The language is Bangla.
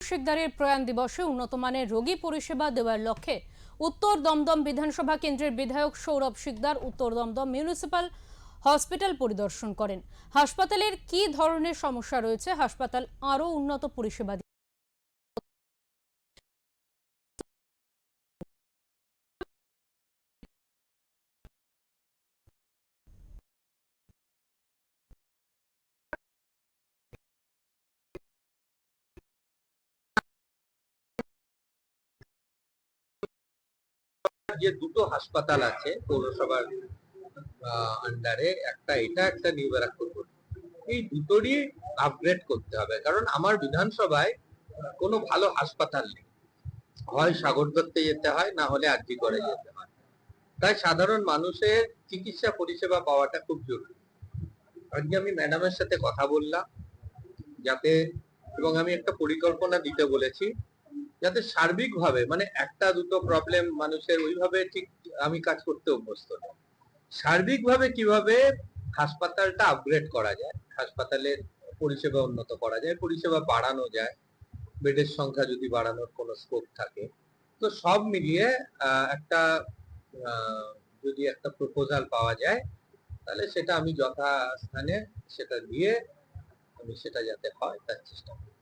শিকদারের প্রয়াণ দিবসে উন্নত মানের রোগী পরিষেবা দেওয়ার লক্ষ্যে উত্তর দমদম বিধানসভা কেন্দ্রের বিধায়ক সৌরভ শিকদার উত্তর দমদম মিউনিসিপ্যাল হসপিটাল পরিদর্শন করেন। হাসপাতালের কী ধরনের সমস্যা রয়েছে, হাসপাতাল আরও উন্নত পরিষেবা যে দুটো হাসপাতাল আছে পৌরসভার আন্ডারে, একটা এটা, একটা নিউ ব্যারাকপুর, এই দুটোরই আপগ্রেড করতে হবে। কারণ আমার বিধানসভায় কোনো ভালো হাসপাতাল নেই, হয় সাগর দত্তে যেতে হয়, না হলে আরজি করে যেতে হয়। তাই সাধারণ মানুষের চিকিৎসা পরিষেবা পাওয়াটা খুব জরুরি। আজকে আমি ম্যাডামের সাথে কথা বললাম যাতে, এবং আমি একটা পরিকল্পনা দিতে বলেছি যাতে সার্বিকভাবে, মানে একটা দুটো প্রবলেম মানুষের ওইভাবে ঠিক আমি কাজ করতে অভ্যস্ত নই, সার্বিকভাবে কিভাবে হাসপাতালটা আপগ্রেড করা যায়, হাসপাতালের পরিষেবা উন্নত করা যায়, পরিষেবা বাড়ানো যায়, বেডের সংখ্যা যদি বাড়ানোর কোনো স্কোপ থাকে, তো সব মিলিয়ে একটা যদি একটা প্রপোজাল পাওয়া যায় তাহলে সেটা আমি যথাস্থানে সেটা দিয়ে আমি সেটা যাতে হয় তার চেষ্টা করি।